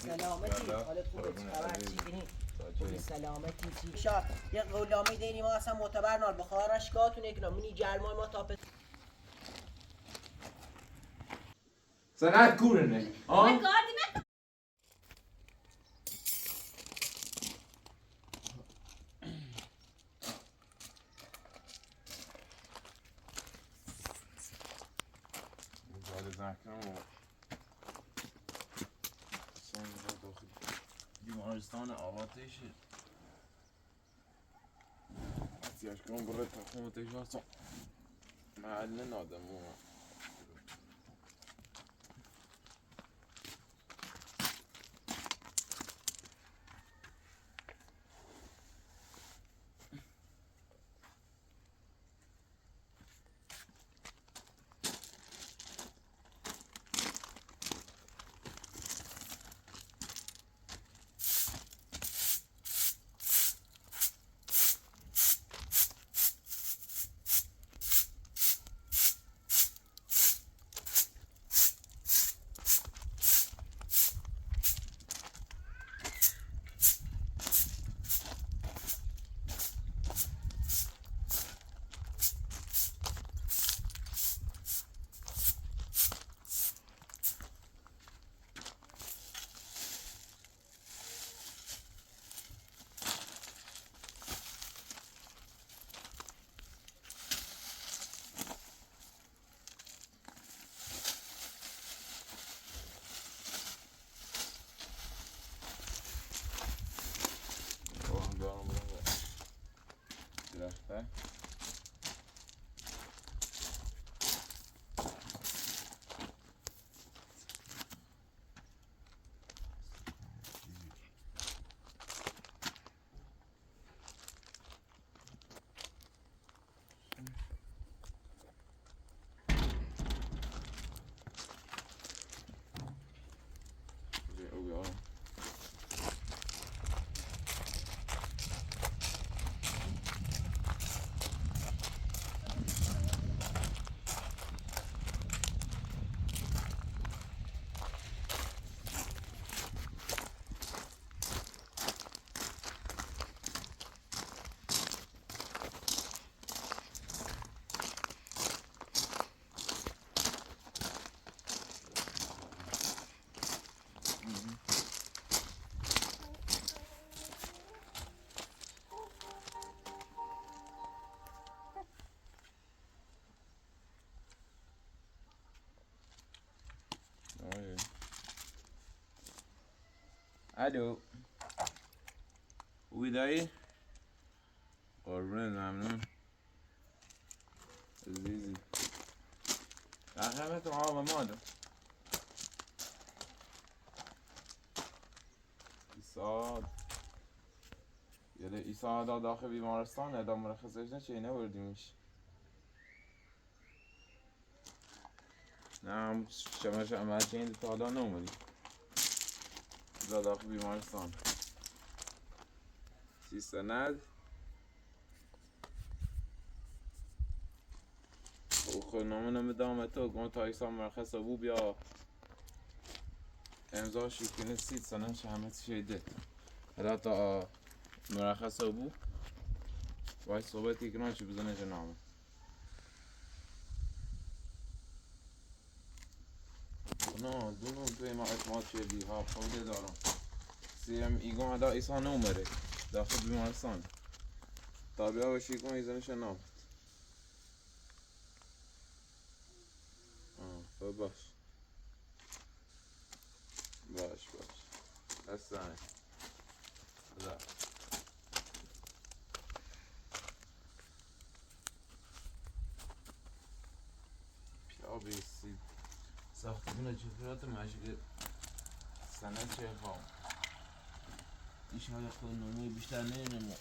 سلامتی حالت خوبه چی خبر چی خوبی سلامتی چی شا یه قولامه دینی ما اصلا معتبر نال بخارش گاتون یک نمونی جرمای ما تاپت سنت کورنه ها بیمارستان آواتش سیاش کنم برای تخمتش هستم محل نادمو درخته الو خوبی دایی؟ قربونت ممنون عزیزی رقمت آب مادر ایسا داخل بیمارستان ادام مرخصش نچه نبردیمش نه شمش عملچه این تا حالا نومدی داخل بیمارستان سند خود نامه دامتو گم تا ایسا مرخص بو بیا امضا شکنه سنه همه شیده حالا تا مرخص بو وای صحبتی کنان چی بزنه جنامه نه دونو توی ما اعتماد شدی ها خوده دارم سیم ایگون ادا ایسا نومره داخل بیمارستان تا بیا و شیکون ایزنش نامد باش دستانه خدا پیا بیسید ساختمون جفرات مشغل سند چه خواهم ایشان خود نموی بیشتر نمو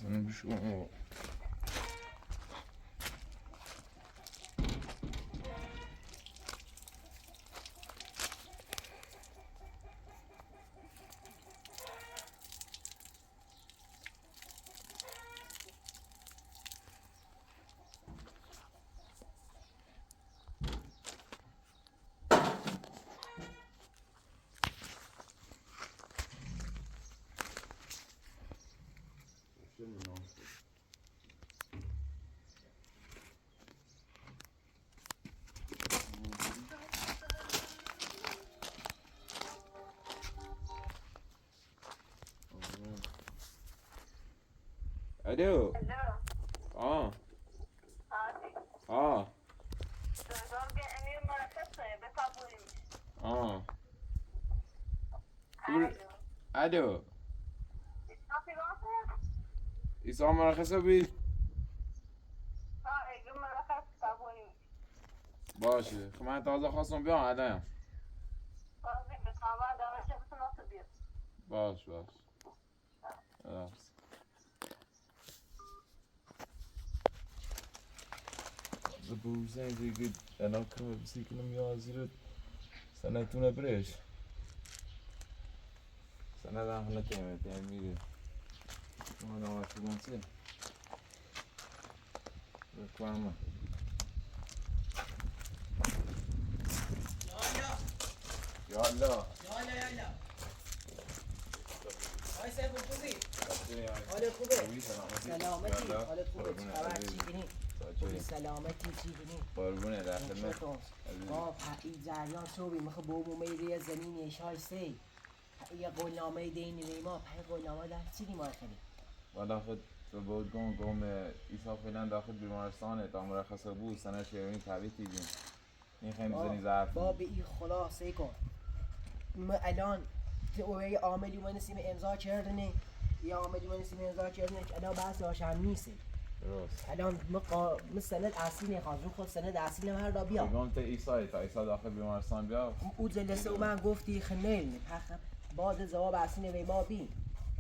Sen bir şey olma. Alo. Aa. Aa. Aa. Alo. İsa مرخصه بی باشه خب من تازه خواستم بیام الان باش زبوزن دیگه انا کنم بسی کنم یا زیرت سنتونه برش سنه دارم نتیمه تیم میگه شما نواشی بانسه بکنم یالا آی سیف خوبی؟ حالت خوبه؟ سلامتی حالت خوبه خبر چی کنی؟ خوبی سلامتی چی کنی؟ قربونه در خدمت این جریان صوبی مخه بومو میری زمین ایشای سی یه قولنامه دینی ریما پای قولنامه در چی ریما خیلی؟ والا خود به بود گم ایسا فعلا داخل بیمارستانه تا مرخصه بود سنه شیرین تبیت دیدیم این خیلی بزنی ظرف با به این خلاصه کن ما الان اوه عاملی من نسیم امضا کردنه یا عاملی من نسیم امضا کردنه که الان بحث هاش هم نیست درست الان من سند اصلی نخواست رو خود سند اصلی نمهر را بیا بگم تا ایسا داخل بیمارستان بیا او جلسه او من گفتی خمیل پخم بعد جواب اصلی نوی ما بین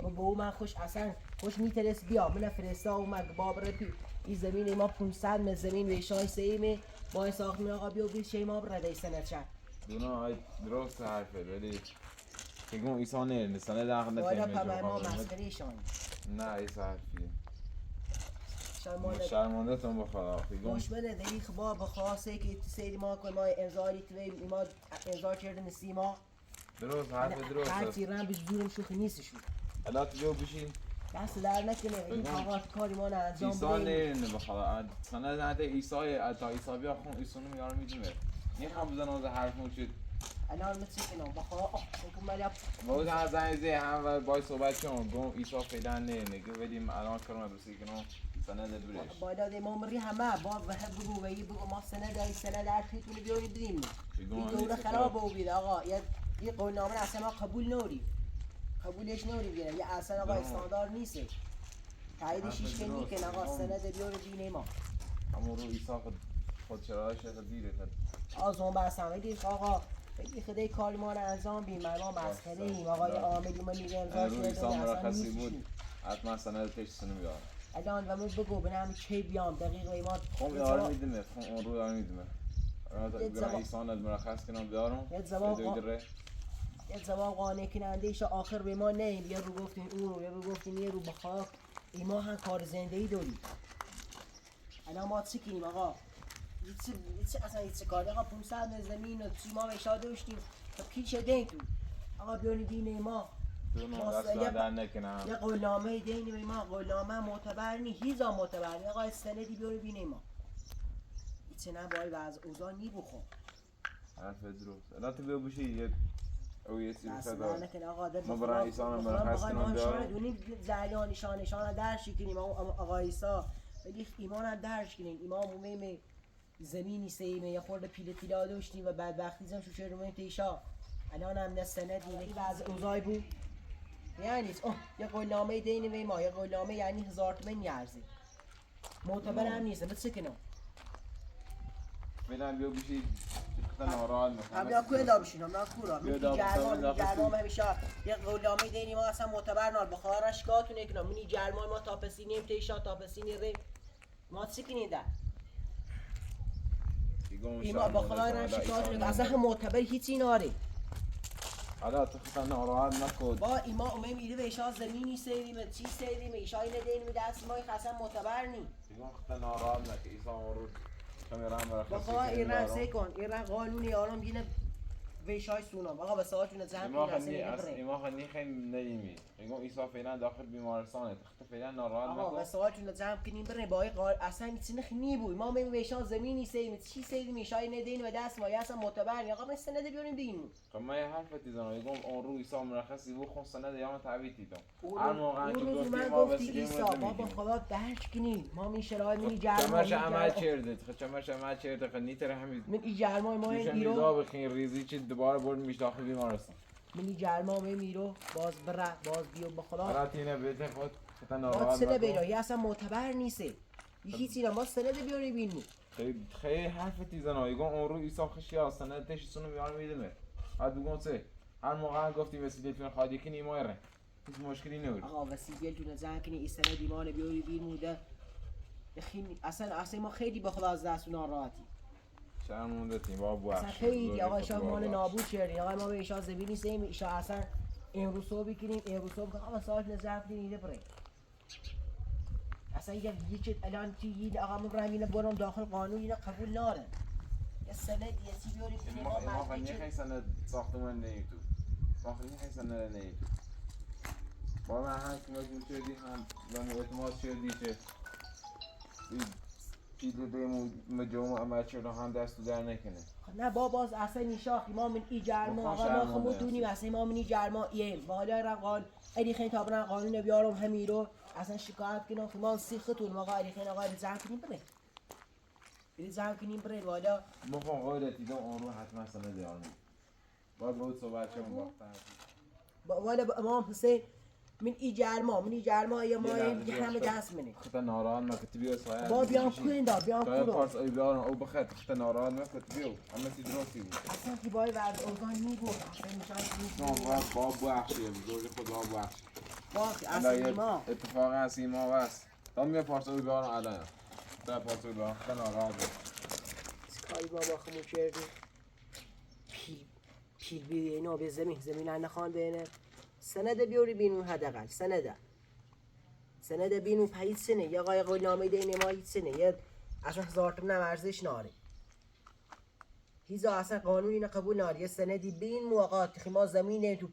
با او من خوش اصلا خوش میترس بیا من فرستا او من بابر پی این زمین ما 500 متر زمین ویشای سیمه ما ساخت من آقا بیا بیل شی ما برده سند شد دونا های درست حرفه ولی بگم ایسا نه سنه داخل والا نتیمه پا ما مسخره شان نه ایسا حرفیه شرمانده شرمانده تون بخدا بگم مشمله دیگه خبا بخواسته که سری ما کن ما امضایی توی ما امضا کردن سیما درست حرف درست هر تیران به جورم شوخی نیستشون الان تو بیو بشین دست در نکنه این آقا کاری ما انجام ایسا بدیم نه بخدا سنه نده ایسای تا ایسا بیا خون ایسونو میارم میدونه نمیخوام بزنم از حرف موشید الان متسکنم بخوا بکن ملیا بود هر زنیزی هم و بای صحبت کنم گم ایسا فعلا نه نگه بدیم الان کرم بسی کنم سنه برش بالا دی ما مری همه با و بگو و بگو ما سنه در خیتون بیاری بدیم این دوره خراب بود آقا یه قولنامه اصلا ما قبولش نوری بیاره یه اصلا آقا استاندار نیست تایید شیش کنی که آقا سند بیاره بینه ما همون رو ایسا خود چرایش خود دیره آزون بستم ولی آقا بگی خدای کار ما رو انجام بیم ما مسخره ایم آقای عاملی ما میگه امضا رو ایسا مرخصی بود حتما سند پیش سنو بیارم الان و من بگو بنام چه بیام دقیقه ما خب یار میدمه خب اون رو یار میدمه برای ایسا ند مرخص کنم بیارم یه زمان قانع کننده ایشا آخر به ما نه یه رو گفتین اون رو یه رو گفتین یه رو بخواه ای ما هم کار زنده ای داریم الان ما چی کنیم آقا اصلا چه کاری آقا 500 زمین و چی ما بهشا داشتیم خب کی شده تو آقا بیانی دین ما یه قولنامه دین ما قولنامه معتبر نی هیزا معتبر نی آقا سندی بیانی بین ما چه نبایی و از اوضاع نی بخور حرف درست الان تو ببوشی یه او یه سیب خدا ما برای ایسان مرخص کنم بیارم زریان نشان درشی کنیم آقا ایسا ولی ایمان هم درش کنیم ایمان مومیم زمینی سیمه یه خورده پیله داشتیم و بعد وقتی زم شوشه رو مهمت ایشا الان هم نه سند یعنی بعض اوضای بود یعنی یه قولنامه دینه ما یه قولنامه یعنی 1000 تومن نیارزه معتبر هم نیست بس کنم فعلا بیا بشید خطا ناراحت میکنم هم یا کوه دار بشین هم یا کورا بیا من دار جرمان بخوام جرمان همیشه یه غلامی دینی ما اصلا معتبر نال بخارش کاتونه کنم منی جرمان ما تاپسینیم تیشا تاپسینی ری ما سکنی ده ایما بخارش کاتونه اصلا هم معتبر هیچی ناره حالا تو خطا ناراحت نکن با ایما اومه میره به ایشا زمینی سیریم چی سیریم ایشا اینه دینیم دست ما اصلا معتبر نی دیگه خطا ناراحت نکن ایسا اون رو کمیرم برای بخوا این رنگ سه کن این رنگ قانونی آرام بینه ویشای سونام آقا به ساعتونه زن ایما این اصلا خیلی نگه بره ایما خیلی خیلی نمیمی میگم ایسا فعلا داخل بیمارستانه تخت فعلا ناراحت آقا به نکن ساعتونه زن کنیم بره با این اصلا میتونه خنی بود ما می ویشا زمینی سیم چی سیم میشای ندین و دست ما اصلا معتبر آقا من سند بیاریم بینیم خب من یه حرفتی زنم میگم اون رو ایسا مرخصی بود خون سند یا من تعویض دیدم اون هر موقع که روز گفتی من ما گفتی وسیله ایسا مورد ما با میگیم خدا درک کنیم ما می شرای منی جرمان چمرش عمل کرده چمرش عمل کرده خب نیتر همین من این جرمان ما این میشه ایرو میزا بخین ریزی چی دوباره برد میش داخل بیمارستان منی جرمان می میرو باز بره باز بیو به خدا حالا تینه بهت خود خطا ما ناراحت سند نکن بیرا اصلا معتبر نیسته هیچی نه ما سند بیاری بینیم خیلی حرفتی زنم میگم اون رو ایسا خشی هستن تش سونو میارم میدمه بعد بگم چه هر موقع گفتی وسیله تون خالی کنی مایره هیچ مشکلی نبود آقا وسیله جون زن کنی این سند ایمان بیاری بین موده خیلی اصلا ما خیلی به خدا از دست ناراحتی شرم مونده تیم بابا اصلا بخش خیلی آقا ایشا مال نابود کردی آقا ما به ایشا زمینی سیم ایشا اصلا امروز صبح کنیم امروز صبح آقا ساعت نظرف دیده بره اصلا یه چیز الان چی آقا من برای برام داخل قانون اینا قبول ناره یه سند یه چی بیاری بینیم ما ما بعد خیلی سند ساختمان نهی تو ما خیلی سند نهی تو با من هم که مجبور شدی هم و اعتماد شدی که پیده دیمو مجموع عمل شده هم دستو در نکنه نه باز اصلا این شاخی ما من ای جرما آقا ما خمو دونیم اصلا ما من ای جرما ایم بالا رقال ادی خیلی تابران قانون بیارم همی رو اصلا شکایت کنم که ما سیختون آقا ادی خیلی آقا زن کنیم بره ادی زن کنیم بره بالا مخون قایلت دیدم اون رو حتما سند دیارم باید بود صحبت شما باختن والا امام حسین من ای جرما یا ما یه همه دست منه خطا ناراحت مکتی بیو سایه با بیام کوین دا بیام سایه کورو پارس ای بیارم او بخط خطا ناراحت مکتی بیو همه تی درستی بود اصلا کی بای بعد اوگان می بود اصلا میشان باب بخشیه بزرگ خود باب بخشی باخ اصلا ما اتفاقا از ایما بس تا میگه پارس ای بیارم الان تا پارس ای بیارم خطا ناراحت بود کاری بابا خمو کردی پیل بیوی اینا به زمین نخوان بینه سند بیاری بینون حداقل سند بینون پایید سنه یا قای نامه دینه ما هیچ سنه یه اصلا هزارتم ارزش ناره هیزا اصلا قانونی نه قبول ناره یه سندی بین موقعات که ما زمینه تو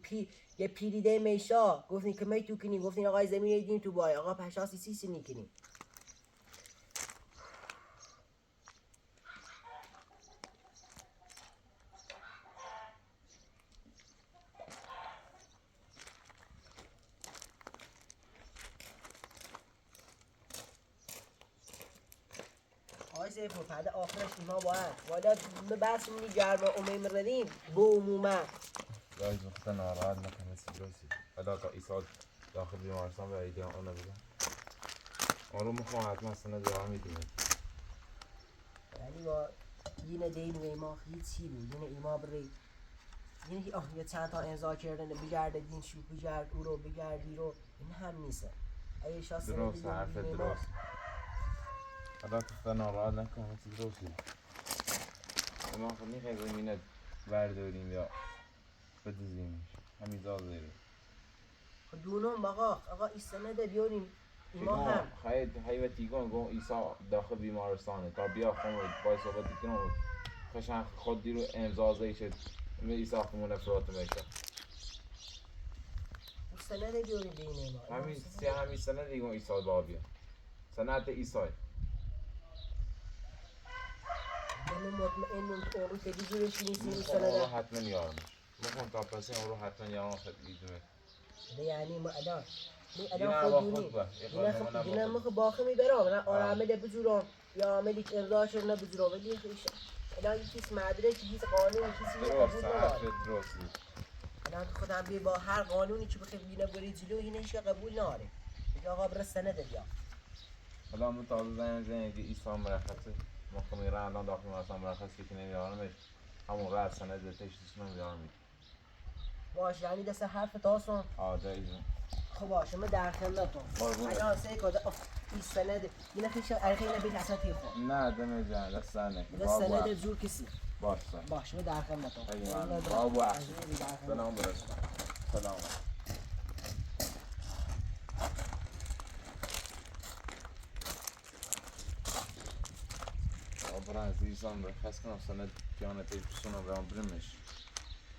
یه پیلی ده میشا گفتین که می تو کنی گفتین آقای زمینه دین تو بای آقا پشاسی سی سنی کنی آقای سیفو پده آخرش اینا باید والا بس منی گرما امیم ردیم بو عموما گاهی وقتا ناراحت نکنه سیروسی حالا تا ایساد داخل بیمارستان و ایدی آنو بگم آن رو مخواه حتما سنه دیگه میدونه یعنی با یه دین و ایما هیچی بود یعنی ایما بری یعنی یه چند تا امضا کردن بگرده دین شو بگرد او رو بگردی رو این هم نیسته اگه شاست درست حرف درست حالا تا ناراحت نکنه سیروسی ما خود نیخواه زمینه برداریم یا بدزیمش همین زازه دونم آقا این سنده بیاریم ایما هم خیلی حیوتی گم ایسا داخل بیمارستانه تا بیا خون بای صحبتی کنم خشن خود دیرو امضازه شد می ایسا خمون افراد میشه سنده بیاریم بین ایما همین سنه دیگه ایسا با بیا سنت ایسای من مطمئنم که اون رو که بیزورش نیستی اون رو سنده حتما یارمش مخون تا پسی اون رو حتما یارم خیلی بیدونه یعنی ما الان دینا با خود با دینا مخ باخه میبرم نه آرامل بزرم یا عملی که ارضاش رو نبزرم ولی خیش الان یکیس مدرک چیز قانون چیزی درست حرف درست الان خودم بی با هر قانونی که بخیر بینه بری جلو این هیچ قبول ناره دیگه آقا بر سند بیا حالا من تازه زنگ که ایسا مرخصه مخمی را الان داخل مرخص مرخصی که نمیارمش همون رأس سند تشتیسونم بیارم باش یعنی دست حرف تاسون دقیقا خب باشه من در خدمتم قربونت. اگه آسه کده این سند یه نخیش عرقی نبید اصلا تیخو نه دمه جان دست نکن ده سند زور کسی باش باشه من در خدمتم خیلی ممنون. بابا احسن. سلام برسون سلام برای عزیزان برخواست کنم سند پیانه تشتیسونم بیارم برمش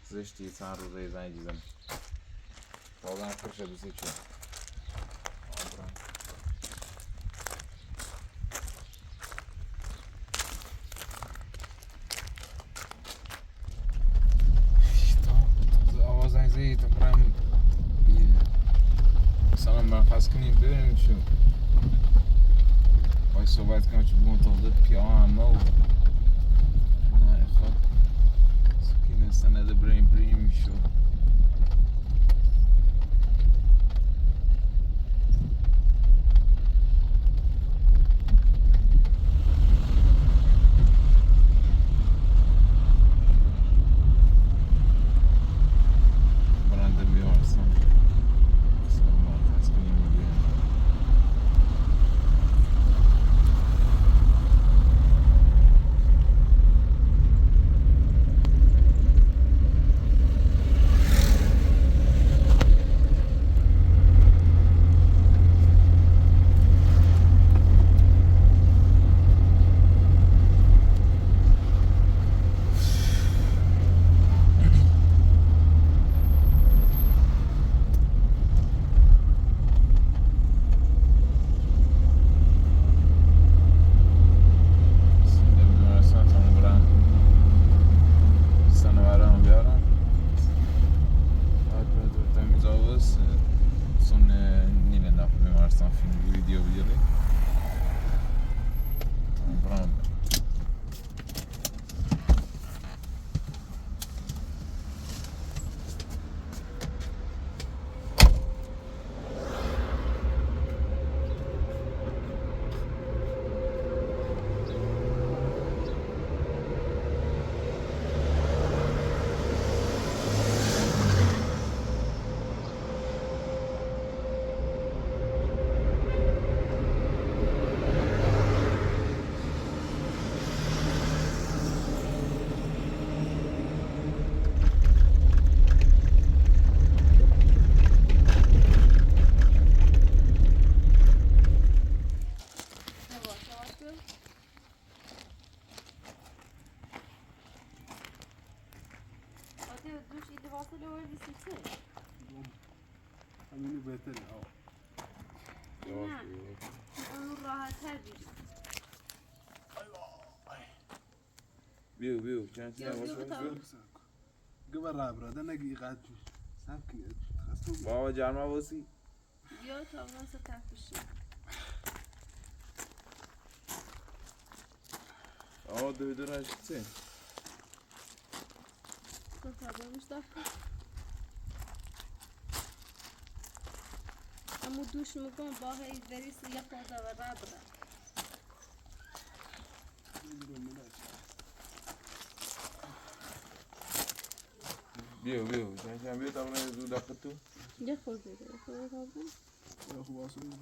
زشتی چند روزه زنی جیزم واقعا فرشه دوستی چون آواز عزیزی تو برم سلام برخواست کنیم بریم شو باید صحبت کنم چون منتظر پیانه و نه خب سکینه سند بریم شو برنده بیارسان سلام برخواست کنیم بریم سنده بیمارستان تا اون برم سنوارم بیارم بعد تمیز آواز سن نیل نفر بیمارستان فیلم ویدیو بیاری تا اون برم همینو بهتره یواش بیو چند چند باش گبر را براده نگی قد سب کنید خستم بابا جرما باسی بیا تا واسه تفشی دو راش چه تو تا مصطفی اما دوش میگم با هی دریس یک پازا و رابره بیو چند بیو تا اون زود دفت تو یه خورده ده خورده کابرم یا خوب آسون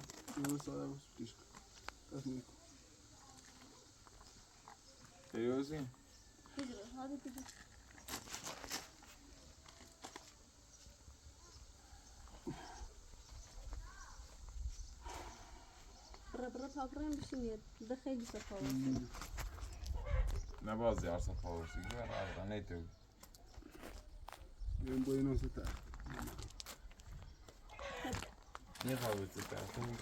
یه ساله باز پیش دست نیکن سریوسی بگیره هاده بگیره برا کابرم بشینید ده خیلی سفاوسی نباز یار سفاوسی که برای نیتو این باید نوسته تا یه خوابه تو تختون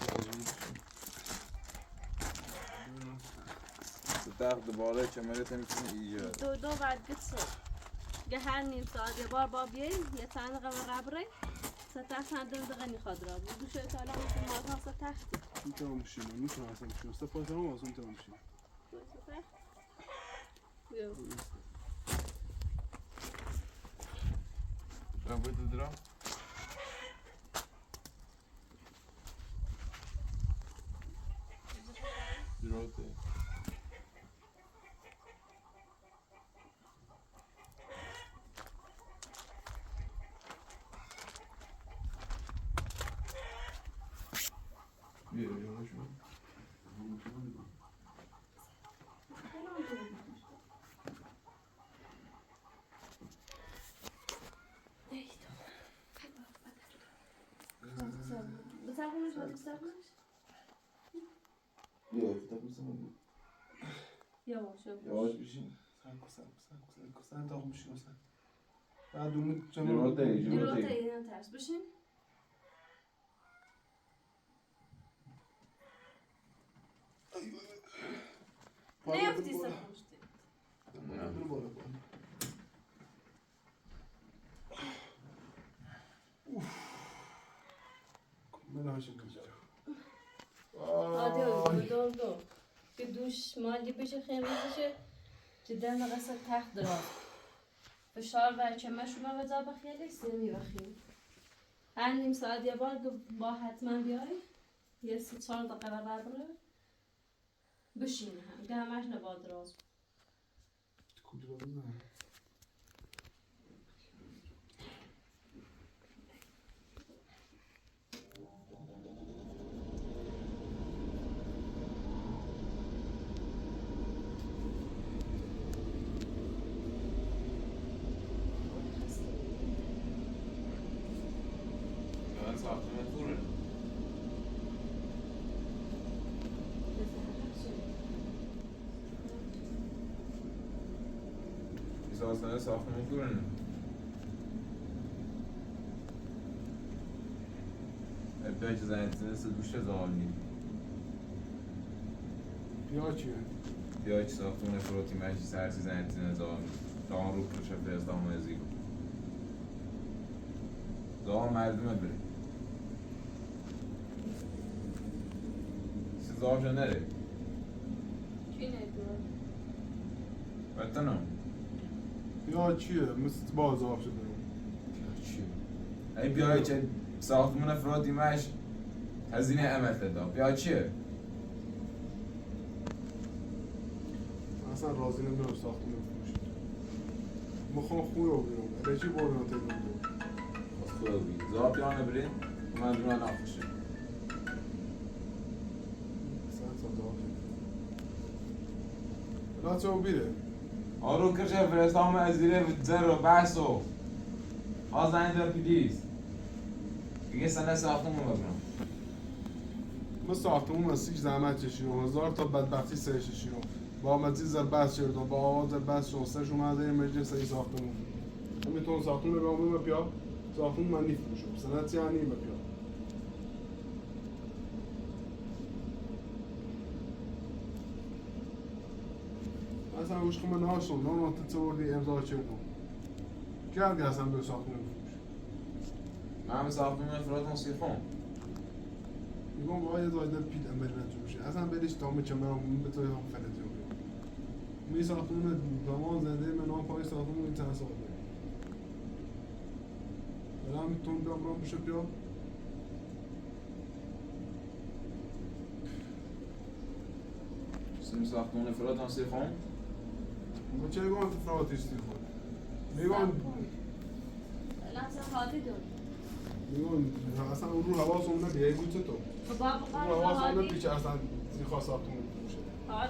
تو تخت دوباره چمره تمیتون ایجاد دو بعد قصة جهال نيم ساعة يا بابا بيه يا تاني غمر رابري ستاح عندهم دغني خضراء بدو شو تعالى مثل ما تحصل تحتي انت هم مشينا مش احسن مشينا استفاد هم اصلا انت هم مشينا رابط درا دروته بزنش؟ بیا افتاد میسم یواش یواش بشین سن تا خوب بشین سن بعد اون جلوته ای جلوته ای نترس بشین نیفتی سر پشتی عادی دو که دوش مالی بشه خیمیزشه جدا نقصه تحت دراز فشار بر چمش رو بذار بخیلی سیمی بخیلی هر نیم ساعت یه بار با حتما بیای یه 3-4 دقیقه بر بره بشین هم که همش نباد دراز کجا بزنم من ساختمون پوره ساختمون ساختمون پوره ابداع چه زنیتونه سه دوشه زمانی بیا چیه؟ بیا چه ساختمون فروتی مجی سرسی زنیتونه زمانی دان رو کشه فرستام و ازیگو زمان مردمه بره سزا شو نره چی نیدون؟ بطنم بیا چیه؟ مثل باز آب شده چی؟ ای بیای چه ساختمون افرادی مش هزینه عمل داده بیا چیه؟ اصلا راضی نمیدونم ساختمون فروشید مخوام خوی رو بیرون رجی بردن تیدون دو از خواه بید زا پیانه برین من دونه نخوشه سن ساعت آب شده بلا چه او بیره؟ آرو کشه فرستام از زیره زر و بحث و آزنی در پیدیست دیگه سنه ساختمون ببینم ما ساختمون مسیج زحمت چشیدم 1000 تا بدبختی سرش چشیدم با مزید زر بس شدم با آواز بس شدم سرش اومده یه مجلس این ساختمون میتونم ساختمون رو بیامون بپیا ساختمون من نیفروشم سنت یعنی بپیا اصلا عشق من ناشم نه نقطه وردی امضا کردم کردی اصلا به ساختمون فروش من همه ساختمون افراد موسیقون میگم باید زایده پیت امبر نجوم بشه اصلا برش تامه چمرم به توی هم فلت رو می ساختمون زمان زنده من هم پای ساختمون این چند سال داریم الان میتونم بیام رام بشه بیا سیم ساختمون افراد موسیقون ما چه گوان تفراوتی استیفون میگم لحظه حادی دون میگم اصلا اون رو حواسمون نبیه گوی تو بابا رو قرار حواسمون حادی نبیه چه اصلا زیخوا ساختمون بشه حال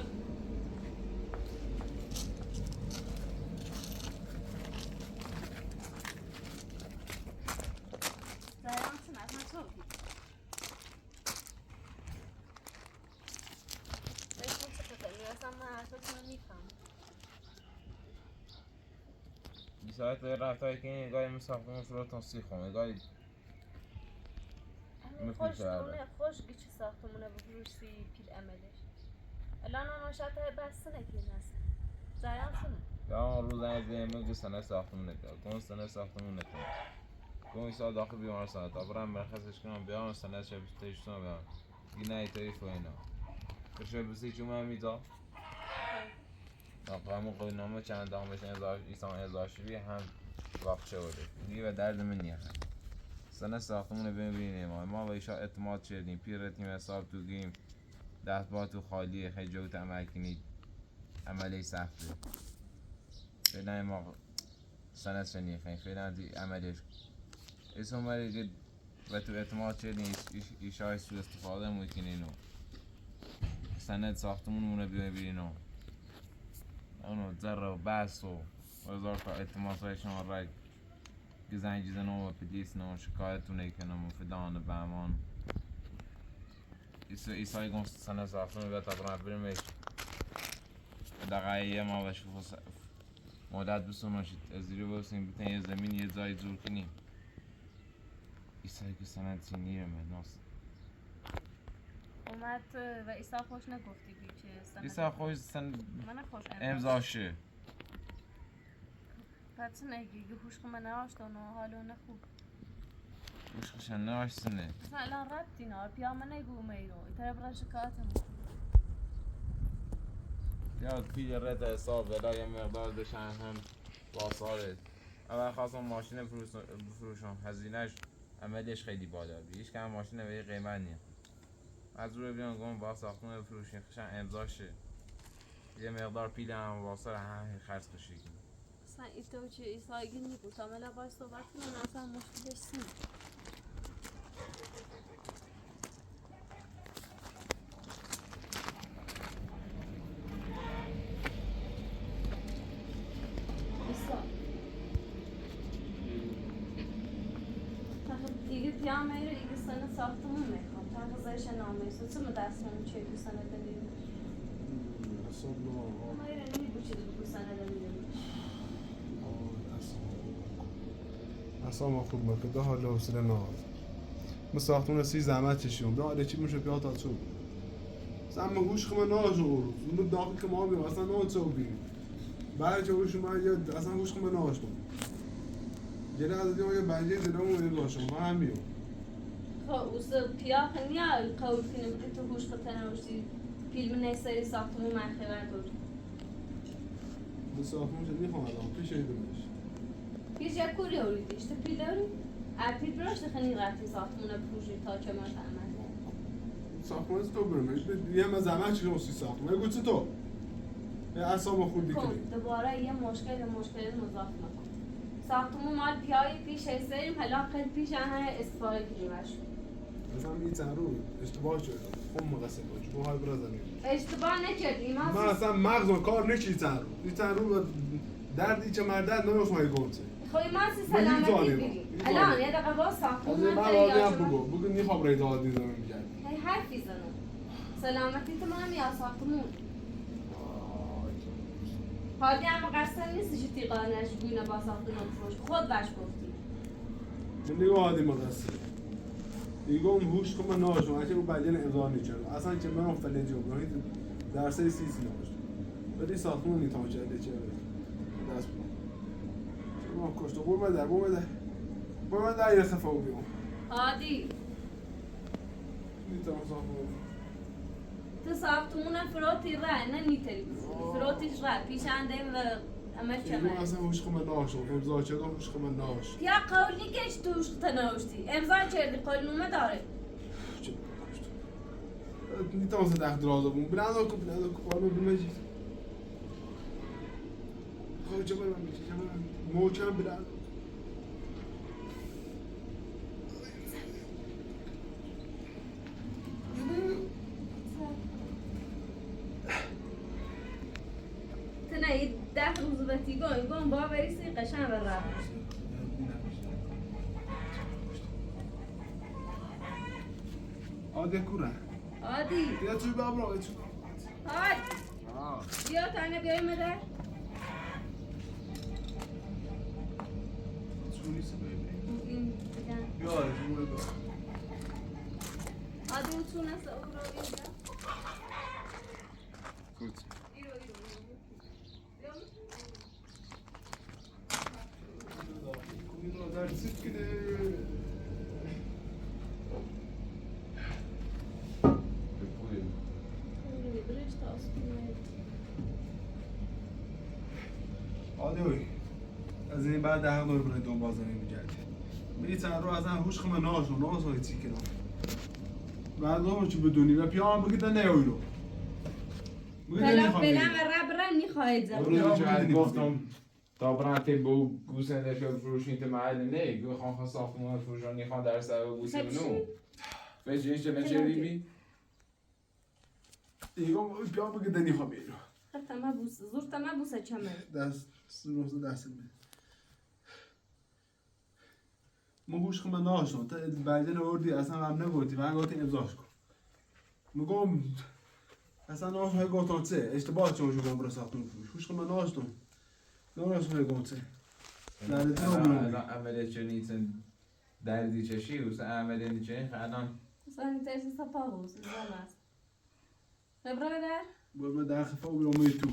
زیران سنت من تو بگید بهتون چه خیلی اصلا من حرفتون میفهم بیسایت رفتایی که این اگاه این ساختمون افراد موسیقون اگاه خوش دونه خوش گیچی ساختمونه بفروشی پیل عملش الان اون شاید بسته نکنی هست زیران سنت یا روز از دیمه سنه ساختمون نکنه کن سنه ساختمون نکنه کن این سال داخل بیمارستان تا برم مرخصش کنم بیام سنه شب تیشتون بیام این نه تایف و اینا کرشه بسی چون من میزا همون قیدنامه چند دام بشن ایسان ازاشوی هم وقت شده دیگه به درد من نیه سنه ساختمون رو ببینیم ما به ایشا اعتماد شدیم پیر تیم حساب تو گیم دست با تو خالیه خیلی جوت عمل کنید عملی سخته فعلا ما سنه سنیه خیلی فعلا دی عملیش اسم ولی که و تو اعتماد شدیم ایشای سو استفاده میکنین و سند ساختمون رو ببینین و اونو ذره و بس و هزار تا اعتماد های شما را گزنگ جزنو و پلیس نو شکایتونه کنم و فدان و بهمان ایسای گم سنه ساختم و طبعا برمیش دقیقه ما باش مدت بسومش ازیری بسیم بتن یه زمین یه جای جور کنیم ایسای که سنه تینیه مدناس اومد و ایسا خوش نگفتی بی که سند ایسا خوش سن من خوش امضاشه پس نگی هوش من ناشتن و حالو نخوب وش خشن ناش سنه مثلا الان ربطی نار پیا من نگو میرو ایتر برای شکایتم یا پیل رد حساب ولا یه مقدار دشن هم باصاره اول خواستم ماشین بفروشم هزینهش عملیش خیلی بالا بیش که هم ماشین به قیمت نیه از روی بیان گم با ساختمون بفروشیم خشن امضاشه یه مقدار پیل هم باصاره هم خرج کشی اصلا ایتو چه ایسایگی نیبود کاملا باید صحبت کنم اصلا مشکلش سیم دیگه پیام میره دیگه سنه ساختمون میخوام تحقیزش نامه ایسا چه مدرسمون چه بو سنه داریم حساب نه میره نیبو چه بو سنه داریم اصلا خوب مکده حالا حوصله ندارم من ساختمون سی زحمت چشیدم به حالا چی میشه بیا تا چوب زن گوش خم ناجور اون داخل که ما بیم اصلا نه چوبی بعد چوبش من یا اصلا گوش خم ناجور جلو از دیگه یه بنجه جلومون باشم ما هم میام خب اوز پیاه نیا قول کنه بودی تو هوش خطر نوشتی فیلم نیستایی ساختمون من خیلی دور من ساختمون چه میخوام الان پیش ایدونش پیش یک کوری اوریدی اشته پیل داری؟ پیل براشت خیلی رفتی ساختمون پروژی تا چه ما تعمل ساختمون تو برمیش یه من زمان چی موسی ساختمون گوچ تو اصلا خود دیگه دوباره یه مشکل مضاف نکن ساختمون مال پیای پیش هستیم حالا خیلی پیش همه استفاده کنیمش مثلا این چند رو اشتباه شده خب مقصد باش بو های برازنی اشتباه نکردیم من اصلا مغزم کار نچی چند رو دردی چه مردد نمیخوام های گونچه خب ما سی سلامتی بگیم الان یه دقیقه با ساختمون من راضیم بگو نیخوام رای داد دیزم میگرد هی حرفی زنم سلامتی تو من یا ساختمون حالی هم قصد نیستش تیقانش بینه با ساختمون فروش خود بش گفتی من نگاه عادی مقصد دیگه اون هوش که من ناشم اگه اون بدین امضا نیچرم اصلا که من فلجی هم درسه سی ناشم ولی ساختمون نیتام چه چه دست بودم ما کشته برو من در یه صفحه بگیم عادی نیتام ساختمون تو ساختمون فروتی ره نه نیتری فروتیش ره پیشنده و عمل چه من اصلا هوش که من ناشم امضا چه هوش که من ناشم یا قولی کش تو هوش تنوشتی امضا چردی قول نومه داره نیتام سه دخت درازه بون بلند آکو بارو بمجید خب چه برم میشه چه برم موچم بلند تنهی 10 روز بتی گم با بریسی قشن بر راه عادی کوره عادی بیا توی بابرا عادی بیا تانه بیای مدر چونی سه بیبی این بگن بیا عادی موره بیا عادی اون چون است او رو اینجا کوت ایرو کنی رو درسید که بپوی برش تا اسکونه عادی اوی از این بعد 10 دور برای دنبال زنی میگردی میری چند رو اصلا هوش خمه ناشو ناسایی چی کنم بعد همه چی بدونی و پیام بگید نه اوی رو فعلا و رب میخواهید زد اون چه گفتم تا برانتی بو گوسنده شو فروشین تو محل نه گو خان ساختمان فروشان نیخوان در سر گوسه منو فجیش چه نچری بی دیگه پیام بگید نه خواهی رو تما بوس زور تما بوسه چمه دست روز دست می ما هوش خمه ناشو تا بعدین آوردی اصلا هم نگوتی و گفتی امضاش کن میگم اصلا ناش های گوتانسه اشتباه چون شما برای ساختمون فروش خوش من ناشتم ناش های گوتانسه لعنتی رو الان بلوم عملیات چنین دردی چشی و عملیات چنین الان Sen tersi sapağ olsun, zamaz. Nebra der? باید من در خفا و بیرون تو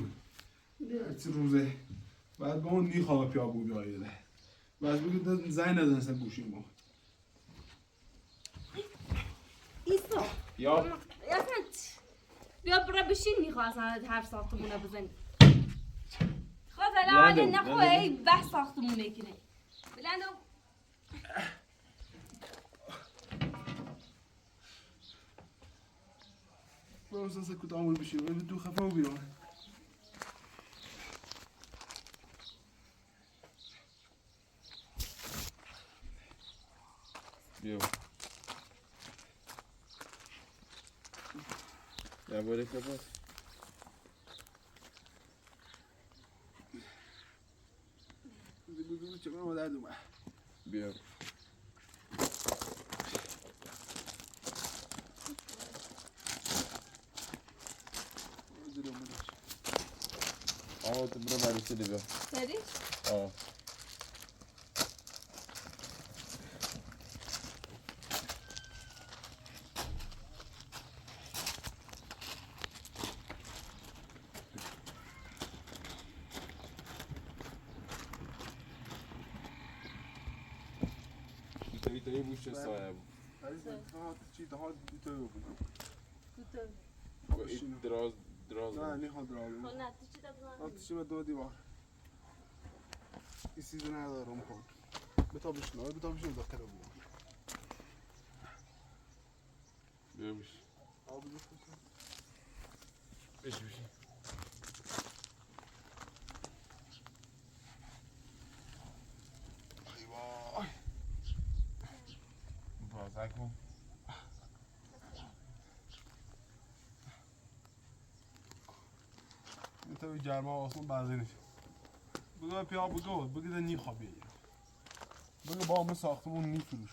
هرچی روزه بعد با اون نیخواه پیا بود بیایده بعد بگید زنگ ندنسن گوشی ما ایسا. یا Ya sen بیا برا بشین میخواستن هر ساختمونه بزنی خواست الان نخواه ای بح ساختمونه کنه بلندو برو سنسه کت آمول بشی و تو خفا و بیرون بیا یا باره کبار بگو چه کنم درد اومد بیا آقا تو برو برای سیلی بیا سری؟ آه این بوشه سایه بود چی دهات تو بود دوتا دراز نه نیخواد دراز خب نه تو چی تا بزنم؟ آتیشی به دو دیوار این سیزو ندارم کن بتا بشنو داخل بود بیا بش آب بزن کن بش ای وای بازه کن تو گرما آسمون بنزینش بگو پیا بگو ده نیخوابی بگو با همه ساختمون نیفروش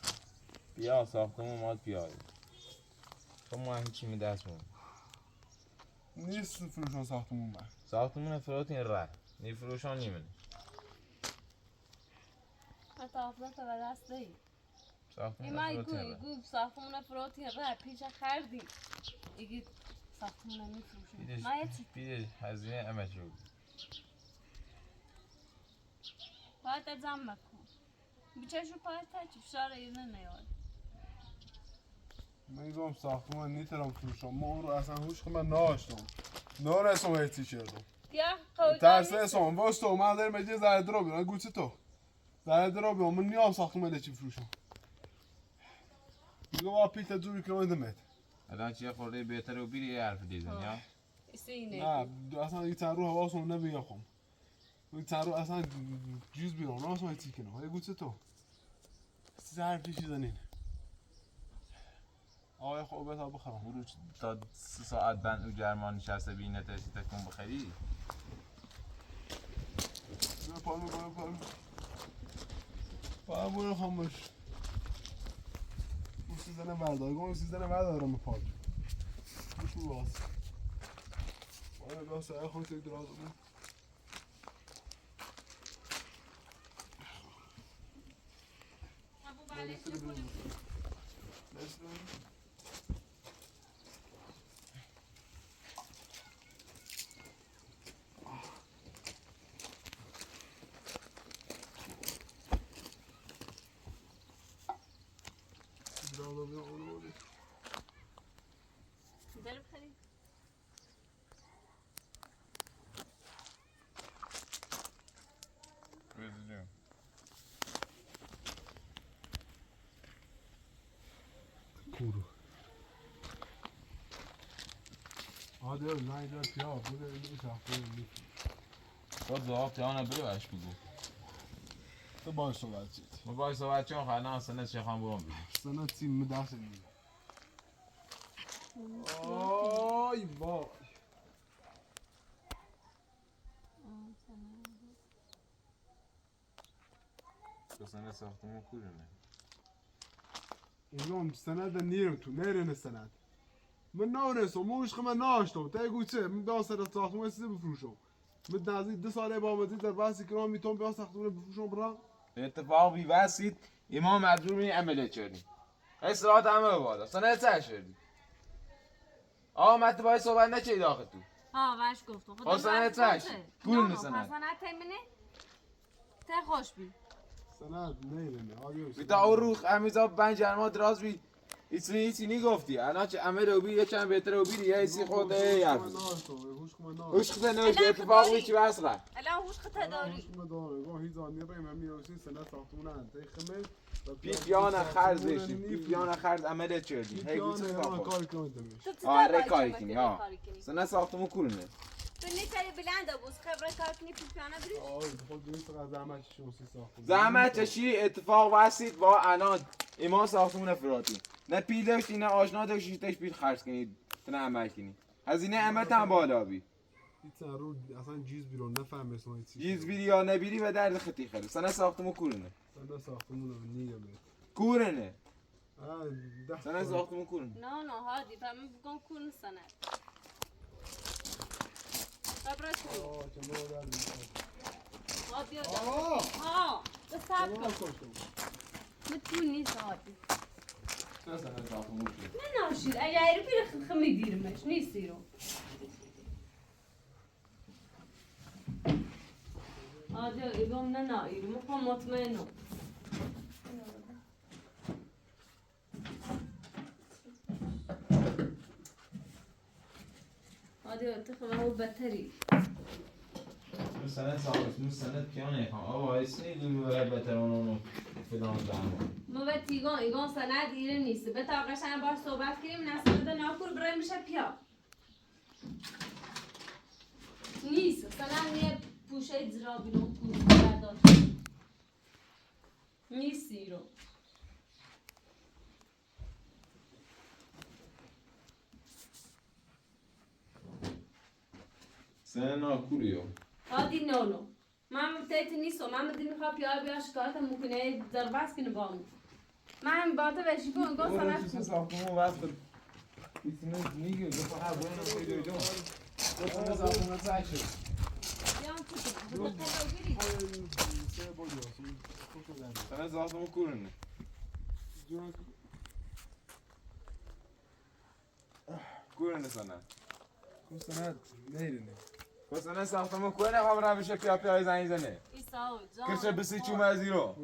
بیا ساختمون ماد بیایی تو ما هیچی می دست مون نیست فروشان ساختمون من ساختمون فرات این ره نی فروشان نیمونه حتی افضل تا به دست دهی ساختمون ایما فرات این ره ایگو ساختمونه فروتی ره پیش خردی ایگی ساختمونه میفروشیم ما یه چی بیدش هزینه امچی بود باید ازم بکن بیچشو پایت تچی فشار اینه نیاد من میگم ساختمون نیترم فروشان ما اون رو اصلا هوش که من ناشتم نارسم هیچی کردم بیا قوی ترسه سام واسه من دارم مجید زرد رو بیام گوشت تو زرد رو بیام من نیام ساختمون چی فروشم میگم با پیت جوری که من دمت الان چیه خورده بهتره و بیری یه حرف دیزن یا اینه نه اصلا یه تن رو حواسم نمیگم یه تن رو اصلا جوز بیرون ناسم هیچی کنه یه گوشت تو زرد چیزی زنین آقای خوبه تا بخرم برو تا 3 ساعت بند او جرمان نشسته بینه تشتی تکون بخری پالو برو خاموش اون سیزنه بردار اون سیزنه بردارم پالو بشو باز باید باز سایه خود تک دراز بود داره بخری بزنیم کورو هذا لا يدري فيها بده اللي يسافر باز زواب تیانه بری برش بگو تو باش صحبت چیت ما باید صحبت چون خواهد نه سنه چه خواهم برام بگو سنة تیم مدرس میده آی وای تو سنه ساختمون کورونه اونم سند نیرم تو نیرن سند من نانستم موش من ناشتم تا گوچه من دو سر ساختمون سیزه بفروشم من نزدیک 2 ساله با مزید در بحثی که میتونم بیا ساختمون بفروشم برام اتفاق بی‌واسید امام مجبور می عمل کردیم اصلاحات همه بالا سنه چه شدی آقا مت باید صحبت نچید آخه تو ها واش گفتم خب سنه چه گول نسنه حسنات تیمنه ته خوش بی سند نه آدیوس بیتا او روخ امیزا بنجرما دراز بی ایچی نگفتی الان چه امه رو بی یه چند بهتر رو بی یه ایسی خود یه هوش خود نوش اتفاق بیچی بسره الان هوش خطا داری هوش خود داره گاه هیزانی ریم هم میروشین سند ساختمون انتای خمه پیپیان خرز بشی پیپیان خرز عمله چردی هی گوچه پیپیان خطا کار کنید دمیش آره کاری کنی ها سنه ساختمون کورونه تو نیتایی بلنده بوز خبره کار کنی پیپیانه بریش خود دوست قدر زحمت شوسی ساختمون زحمت چشی اتفاق واسید با انان ایمان ساختمون فراتون نه پیل داشتی نه آشنا داشتی تش پیل خرج کنید نه عمل کنی هزینه عملت هم بالا بی ایتن رو اصلا جیز بیرون نفهم اسمای چی جیز بیری یا نبیری و درد خطی خیلی سنه ساختمون کورونه سند ساختمون رو نیگم کورونه ده سنه ساختمون کورونه نه نه هادی فهمی بگم کن سنه خبره تو چه مادر هادی ها تو سب کن متون نیست هادی سنه ساختمون کورونه نه ناشید اگه ایرو پیره خمی دیرمش نیست ایرو هادی ایگم نه ایرو مخوام مطمئنم هادی اتخذ هو بطري سنه ساختمون سنه پیانه خواهم آبا اسمی دومی باید بترانونو فلان زمان ما باید ایگان سنه دیره نیست به تا قشنگ باش صحبت کنیم نسبت ناکور برای میشه پیا نیست سنه یه پوشه زرابی رو کور برداشت نیستی رو سنه ناکوریو هادی نونو من تایت نیستم من بدی میخوام بیا شکایت ممکنه دربست کنه با اون من با تو بشی کن گو سنه سنه ساختمون وقت ایتونه میگه گفت هر باید نمیده جان سنه ساختمون سعی شد بیان تو کنم خدا گیری سنه ساختمون کورونه کورونه سنه سند نیرینه سنه ساختمون کورونه خبر بشه پیای زنگ زنه ایسا جان کشه بسی چوم از ایرو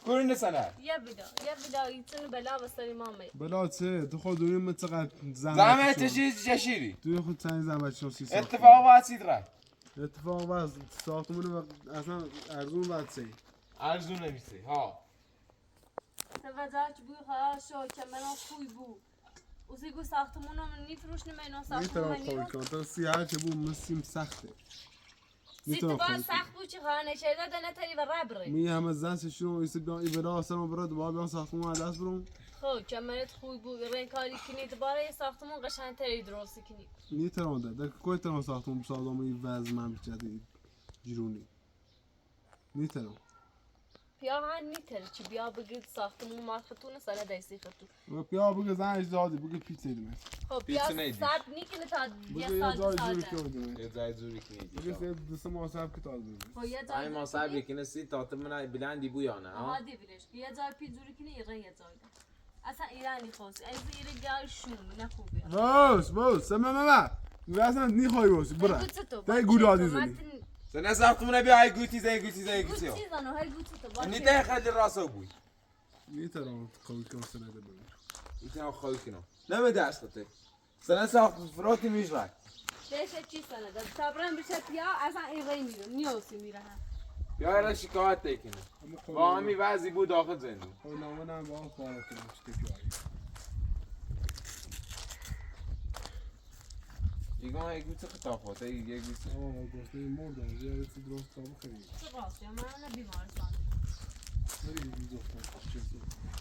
کورونه سنه یه بیدا ایتونو بلا بستاری مامی بلا چه تو خود دونیم من چقدر زحمت چشیری توی خود چند زحمت شناسی ساخت اتفاق واسید را اتفاق واسه ساختمون اصلا ارزون واسه ارزون نمیسی ها توجه بوی خواهد شو که منو خوی بو اوزی گو ساختمونو من نیفروش نمینا ساختمون میتونم منی رو خوبی کنم تا سی هر چه بود مسیم سخته سی تو باید سخت بود چی خواهد نشده ده نتری و ربره می همه زنش شروع ایسی بیان ای بلا آسان و براد با بیان ساختمون دست برون خب که منت خوی بو رین کاری کنی دوباره یه ساختمون قشنگ تری درستی کنی نیتران ده در کوی تران ساختمون ساختمون ای وز من بچه جیرونی نیتران پیا هن نیتر چی بیا بگید ساختمون مال خطونه ساله دیسی خطون و پیا بگه زنش دادی بگه پیچه دیمه خب بیا پیچ نیدی. صد نیکنه تا بگه یه یه سال جای جوری ساله که دیمه یه جای زوری کنید بگه سه دست ما صاحب که تاز بگه خب یه این جای ما صاحب یکنه سی تا تمنا بلندی بویانه ها آها دیویرش یه جای پیزوری کنی ایران یه جای اصلا ایرانی خواستی از ایران جای شون نخوبه باش سمه اصلا نیخوای باشی برا تا گوری آدی زنی سنه ساختمون بیا ای گوتی زی گوتی گوچی زنو های گوچی تو باشه نیته خیلی راسو بوی نیتران خوبی کنم سنده بگه ایتنا خواهی کنم نمی دستته سنه ساخت فراتی میشرک بشه چی سنه داد صبرم بشه پیا اصلا ایران میره نیوسی میره هم بیا را شکایت تکنه با همی وضعی بود آخر زندو خب نامه نم با آن خواهد کنم چی پیایی ایگان یک گوتی خطا خواهد یک گوتی آه گفته این مردم زیاده چی درست تابو خیلی چه راست یا من بیمارستان ولی این دختر چه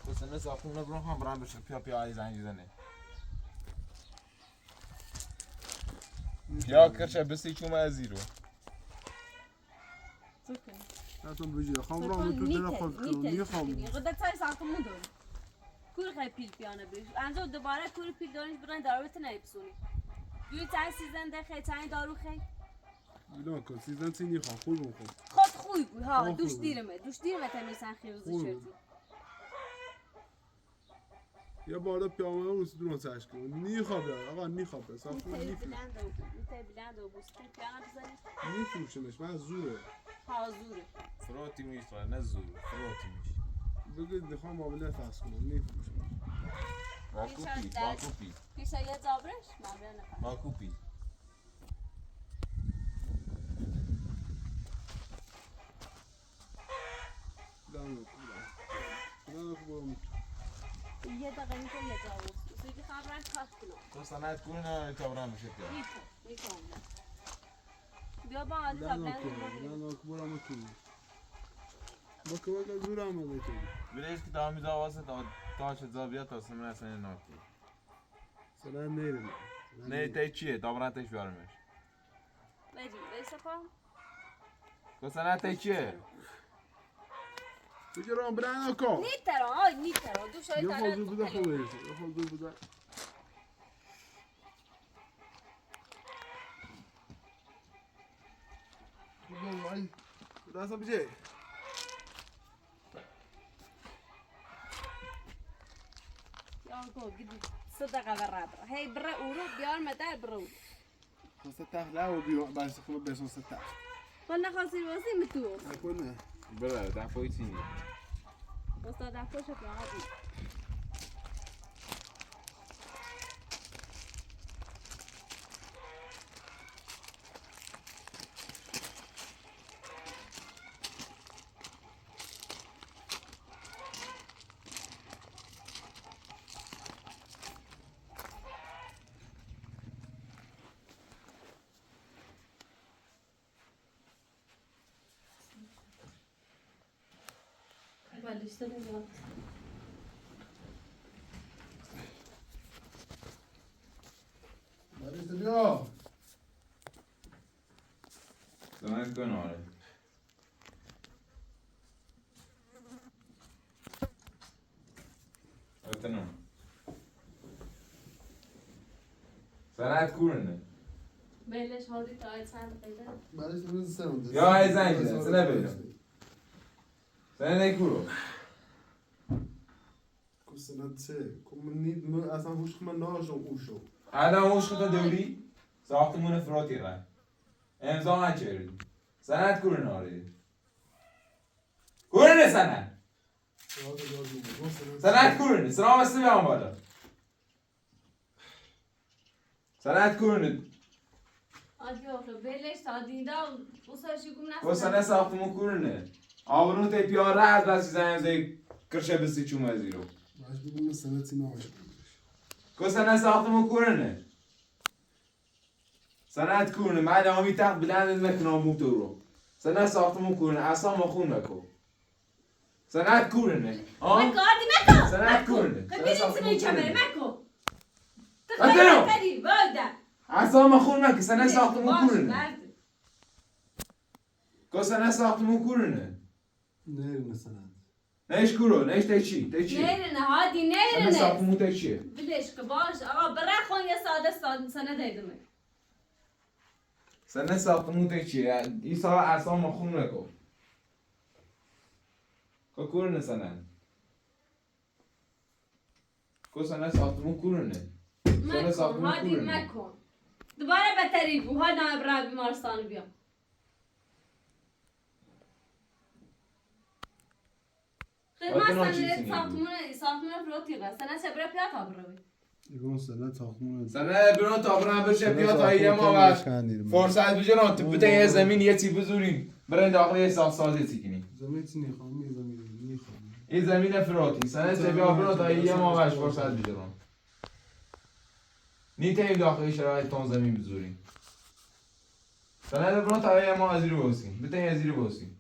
سو سنه ساختمون برون هم برام بشه پیا ای زنگ زنه پیا کرشه بسی چوم از زیرو حتما بجی خام را تو دل خود کنم نیخوام قدرت سای ساختمون دارم کور خیلی پیل پیانه بریش انجا دوباره کور پیل دارید برن دارو بتونه نبسونی دوی تای سیزن ده خیلی تای دارو خیلی اینا کن سیزن سی نیخوام خوب بخور خود خوی بود ها خوب دوش بود. دیرمه تمیسن خیلی خوب چرتی بود. یه بالا پیامه رو دون تشکر نیخوابه آقا نیخوابه صاف میتای نیفروش بلند و بوستی پیانه بزنی نیفروشنش من زوره ها زوره فروتی میشه نه زور فروتی میشه بگید میخوام معامله فصل کنم نیفروشنش ماکوپی پیش یه زابرش معامله نکنم ماکوپی یه دقیقه میتونه یه زابرش سویدی خبرن کات کنم تو سنت کنی نه تابرم میشه بیا میکنم بیا با عادی تا بلند برام کنی با که زور آمده کنی بلیش که دامی زاواسه تا چه زابیات تا سمن اصلا ناکی سلام نیرم نه تی چیه تابرم تیش بیارمش بجیم بیسه خواهم تو سنت تی چیه بگه رام برن نکن نیتران دو شاید یه تاره خال زور بده خوبه یه خال زور بده والله راسا بجي یا گو گدی صدقه برادر هی برا اورو بیار مدار برا اورو خاصة تحت و بيو بس خو بس تحت قلنا خاصين واسي متوس كنا بله دفعی چی استاد عفو شد عادي مريض اليوم سنت کن آره اتنم سنت کورنه بلش هادي تايت سان قيدا معلش بس سنة يا هاي زين سنة بينهم سنة کورو كل سنة سه كم من نيد من أصلا هوش من ناش وشو الان هوش خدا دوری ساختمون فراتی رای امضا نکردی سند کورنه آره کورنه سند سند کورنه سلام است بیام بالا سند کورنه عادي اخر بلش تا ديدا وصاشي قمنا و سند ساختمون کورنه آورون تی پیاره از بسی زنگ زی کرشه بسی چوم ازیرو معلش بقول سنة ناش کو سند ساختمون کورنه سند کورنه من همی تق بلند مکنام موتورو سند ساختمون کورنه اصلا مخون مکو سند کورنه ماكو عادي ماكو سند کورنه خليني نسمع كاميرا ماكو أتنو. تخيل بودا اصلا مخون مکه سند ساختمون کورنه کو سند ساختمون کورنه نيرنا سنة نیش کورو نیش تی چی نيرنا عادي سند نيرنا ساختمون تی چیه بلش كباش برا خون يا سادة سنة دايدمي سند ساختمون تی چیه ایسا اصلا مخون مکو کو کورنه سند کو سند ساختمون کورنه ماكو هادي ماكو دوباره بتريب وهذا برا بمارستان بيوم خير ما وقت سنة ناچیزی ساختمون فروتي غا سنة سبرا بياتا بروي يقول سنة تاخمون سند برون تابران بشه بیا تا یه ما و فرصت بجنان تو بده یه زمین یه چی بزوریم برای داخل یه ساخت سازی چیکنی زمین چی نیخوام یه زمین نیخوام این زمین فراتی سند چه بیا برون تا یه ما وش فرصت بجنان نیتیم داخل شرایط تون زمین بزوریم سند برون تا یه ما ازیر بوسیم بده یه ازیر بوسیم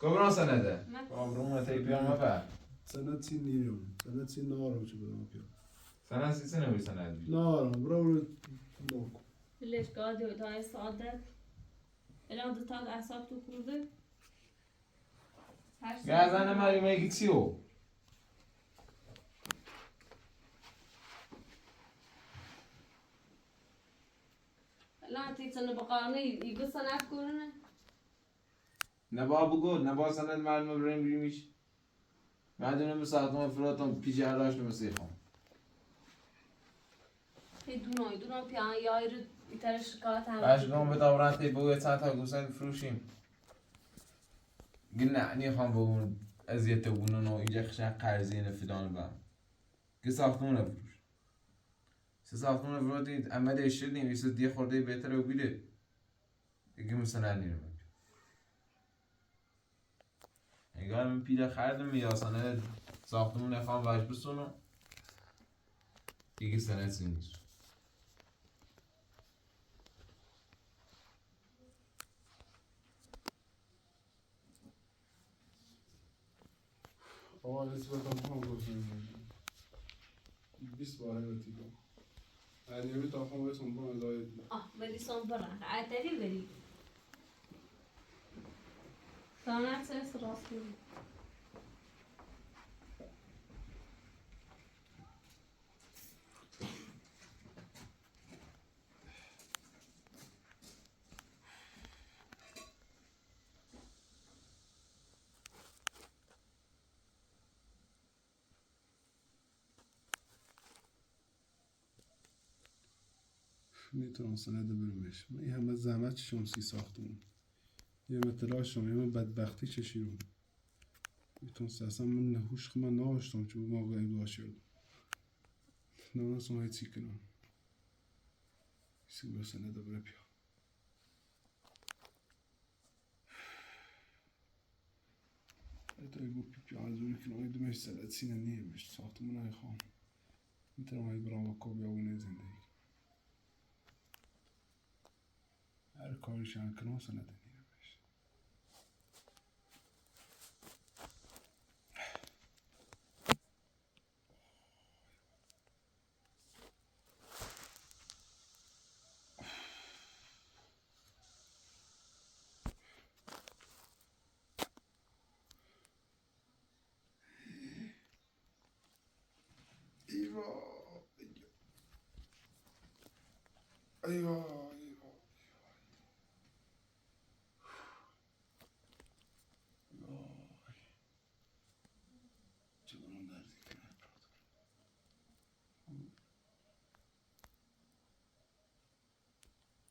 کبران سنده کبران تا پیان مفر سنة چی نیرم سنة چی نارم چی بدم پیام سند سیسه نبی سند نارم برو ناکن ليش قاعد يقول صادق الان دو تاق اعصاب تو خورده گازن مری میگی چیو الان تیتن بقارنی ایگو سنت کنه نبا بگو نبا سند معلومه بریم بیمیش مدونه به ساعتم فراتم پیش هراش نمسیخم دونای پیان یای رو بیتر شکایت هم باشگاه به دوران تی بوی چند تا گوسفند فروشیم گل نه خواهم با اون اذیت بونن و اینجا خشن قرضی نفیدان بام گل ساختمونه فروش ساختمونه فرودید اما دیشتیم یه دی خورده بهتره و بیله دیگه مثلا نیرم اگر من پیله خردم میاسانه ساختمونه خواهم واج بسونم دیگه سنت سینیش آقا نسبت هم گفتم 20 باره بتیدم یعنی تا خواهم بسیم با ازای بدی سون برن عطری بدی سانت سرس راست کنی میتونم سنده برمش من این همه زحمت شمسی ساختم یه متلاش شم یه بدبختی چشیرم میتونم اصلا من نهوش من ناشتم چون موقع این باشد نه نسون هیچی کنم سی سنده بره پیا تا یه گفت پیا از اون کنم یه دمش سلت سینه نیمش ساختمون های خواهم میتونم های برام با کابی آونه زندگی هر کارش هم کنم سنده نیمش ایوا چطورم دردی کنه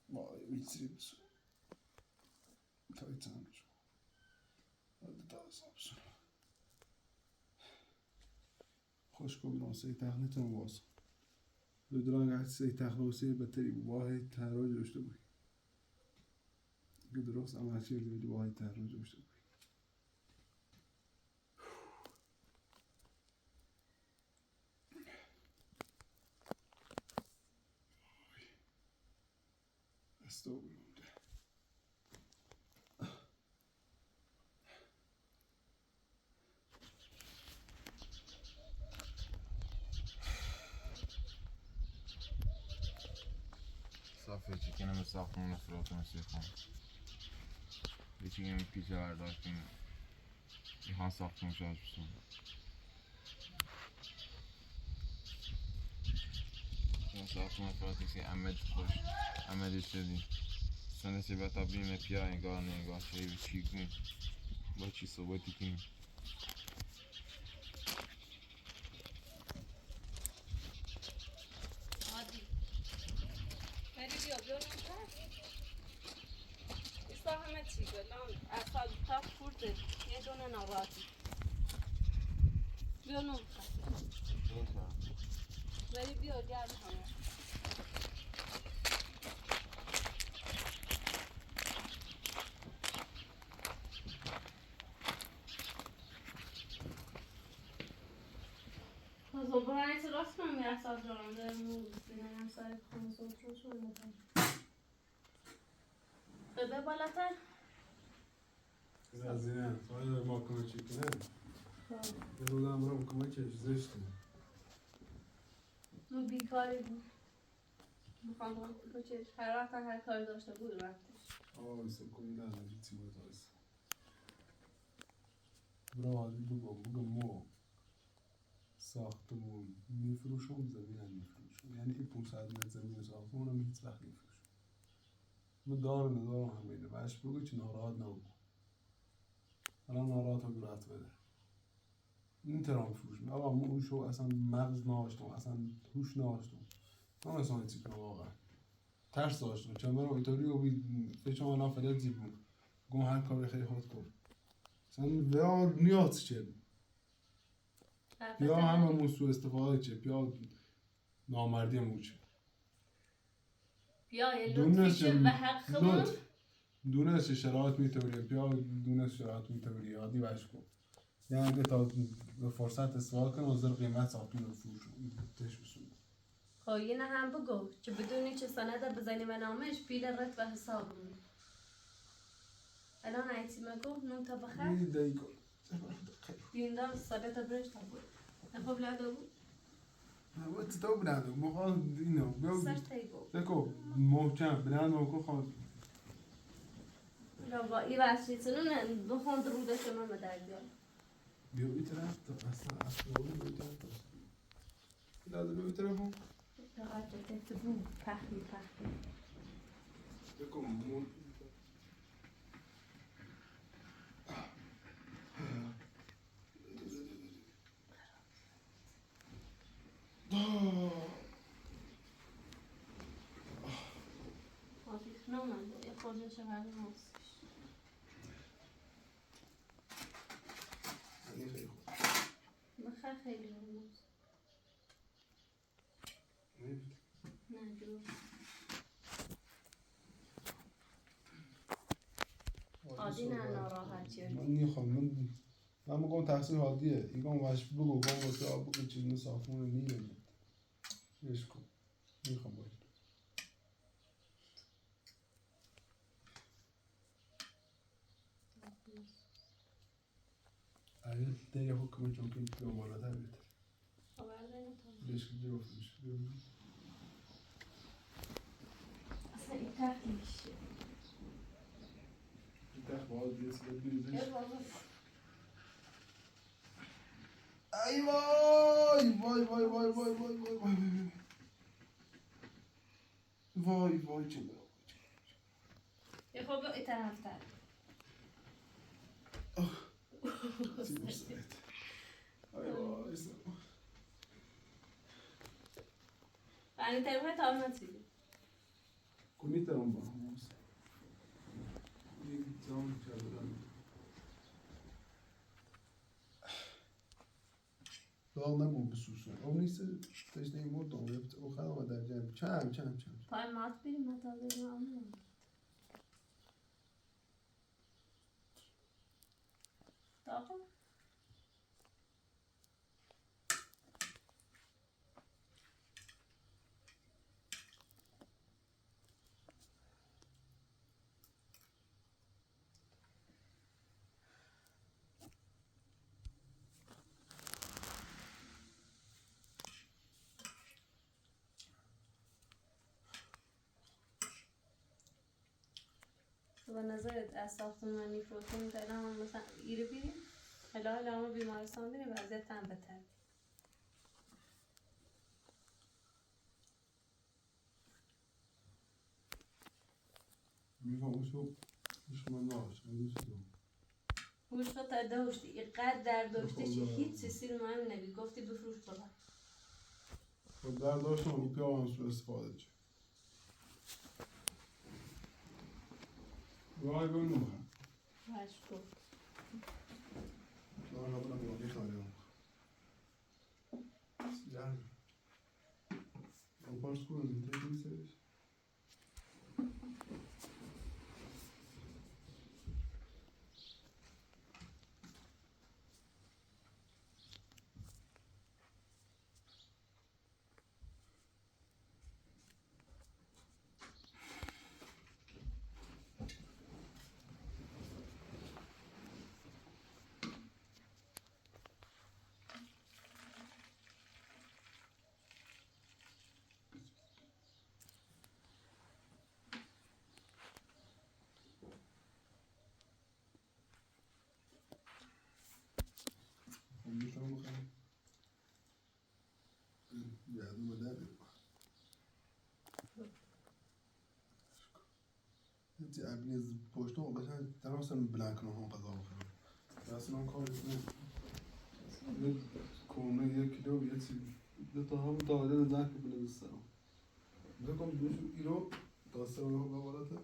وای میتری بسو تایی تنجو هده تا اصاب سو خوش کو بیرون سی تخنی تون باز بدران قاعد سی تخلوسي بتري واحد تهراج داشته بود درست عمل کردی واحد تهراج داشته بود استو صافی چیکنم ساختمون فراتم سیخم یکی پیچه برداشتیم میخوان ساختمون شاید بسون ساختمون فراتیسی امد خوش امد شدیم سنه سی بتا بیم پیا انگار نگاه چه چی کنیم با چی صحبتی کنیم عادی بری بیا ایستا همه چی گلان اصال تا خورده یه دونه نواتی بیا نون بری بیا گرد همه زبرانی تو راست کنم یه اصال جانده بینه همسای خانسون چون نکنم بده بالاتر زینه باید ما کنه چی کنه یه روزم برام کمکش زشته نو بیکاری بود میخوام بچه هر وقت هر کاری داشته بود رفتش آه سکونی نداری چی بود هست برا حالی بگم ما ساختمون میفروشم زمین هم میفروشم یعنی این 500 متر زمین ساختمون هم هیچ وقت میفروشم من دارم همینه بهش بگو که ناراحت نبود الان ناراحت هم رفت بده این ترام فروش آقا من اون شو اصلا مغز نداشتم اصلا هوش نداشتم من اصلا چی کنم واقعا ترس داشتم چون من اینطوری و فکر کنم الان فعلا زیبون گم هر کاری خیلی خود کن اصلا ویا نیاز چه یا همه سوء استفاده چه یا نامردی موچه بیا یه لطفیشه و حقمون دونست شرایط میتوری بیا دونست شرایط میتوری یادی بش کن یعنی اگه تا به فرصت استفاده کنه وزر قیمت ساختون رو فروش تش بسون خب اینه هم بگو که بدونی چه سنده بزنی و نامش پیل رت و حسابمون الان عیتی مگو نون تا بخیر این دقیقا دیندار ساده تا برش تا بود نخوب لعده بود وقتی تو بنده مخواه اینو بیا سر تیگو دکو محکم بنده مکو خواه با ای واسه سنون بخوند رو داشته من مدرک بیار بیا ای طرف تا اصلا بیا ای طرف تا لازم بیا ای طرف هم لغت جته بود پخی دکو مون آفیس نمانده یه خورده شبه موسیش این خیلی خوب بخیر خیلی موس نه جور عادی نه ناراحتی من نیخوام من میگم تحصیل حادیه ایگم وش بگو گم واسه آب بگو چیزی صافون رو نیمه بهش کن نیخوام باید اگه دیگه حکمه چون که به بالاتر بیتر بهش که جفت میشه اصلا این تخت میشه این تخت باید بیرسه بیریزش ای وای وای وای وای وای وای وای وای وای وای چه برای یه خوب این طرف تر سیبور سرت ای وای سلام این طرف تا نتیجه کنی ترم با هموز یک زمان کردن داغ نبود بسوسون اون نیست تشنه این مرد داغ او خدا و در جنب چم پای مات بیریم مطابق معامله داغه به نظرت از ساختمانی فروتون که الان هم مثلا ایره بیریم الان هم بیمارستان بریم وضعیت هم بهتر میفهم شو مش من ناش من گوش تو تا داشتی اینقدر در داشته که هیچ چیزی رو مهم نبی گفتی بفروش بابا خب در داشتم رو پیام هم سو استفاده چه وای بنوها باش گفت دارم نبودم یادی خواهیم سیلر پارس کنم تیکی سرش چی ابلیز پشت و قشنگ تمام بلانک نه هم قضا بخورم اصلا کار نه کنه 1 کیلو یه چی دو تا هم داده نزن که بله بسترم بگم دوش ایرو داسته رو هم بالاته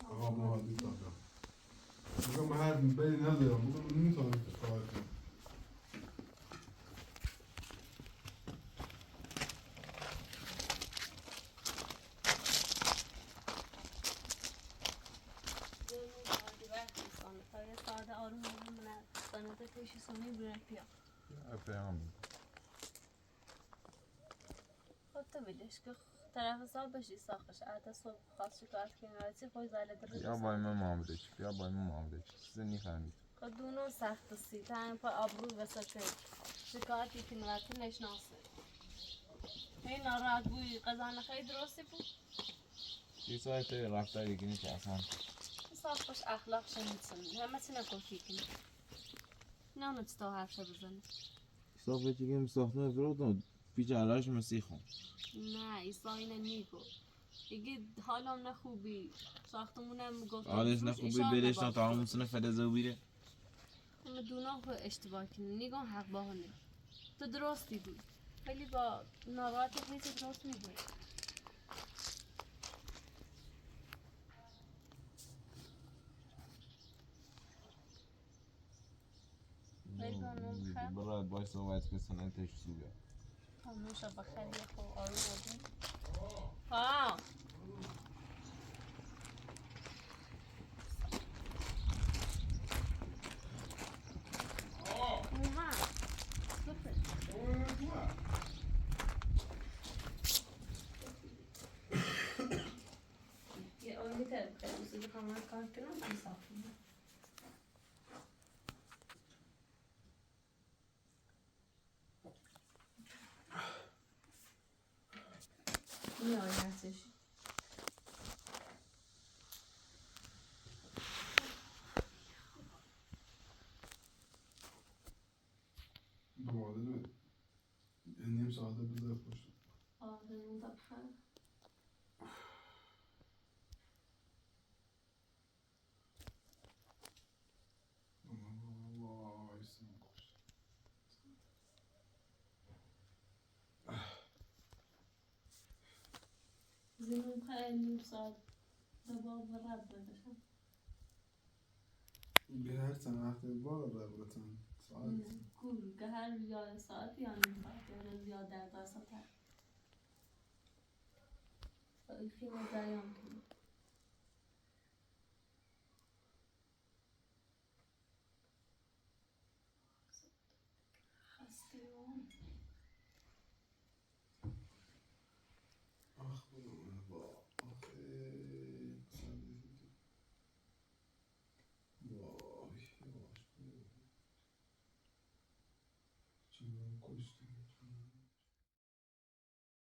آقا ما عادی دادم بگم هر بین ندارم بگم نمیتونم کار کنم ساده آروم نه سنت پیشی سونی برای پیا افهم خودت بدیش که طرف حساب بشی ساخش عادت صبح خاص شکایت کنی راتی خوی زاله در یا با من معامله چی یا با من معامله چی چیز نفهمید دونو سخت سی تا پا آبرو وسط شکایتی که راتی نشناسه این ناراحت بوی قضا خیلی درستی بود یه ساعت رفتاری کنی که اصلا ساختش اخلاق شنیدسن همه چی نکن فکر نه نتستا حرف بزنه صافه چی که ساخته فرودم پیچ علاش مسیحم نه ایسا اینه میگو دیگه حالم نخوبی ساختمونم گفتم حالش نخوبی بلش نه تا همون سنه فلزه بیره همه دونا خود اشتباه کنی نگاه حق باهنه تو درستی بود خیلی با ناراحت خیلی درست میگوی برای باش صحبت که سنه تشتی بیا خاموش با خیلی خوب آروم بودی ها اومد سپر یه آنی تر بخیر بسید خواهم کار کنم این ساختم میای هستش دوباره نیم ساعته بذار پشت آره اون بخیر وای زمین خیلی نیم ساعت دبا برد بدشم به هر چند وقت بار رابطن ساعت گول که هر یا ساعت یا نیم ساعت یا 10 ساعت خیلی مزایم کنی خسته آخ بودم با آخه وای یواش چون کشتی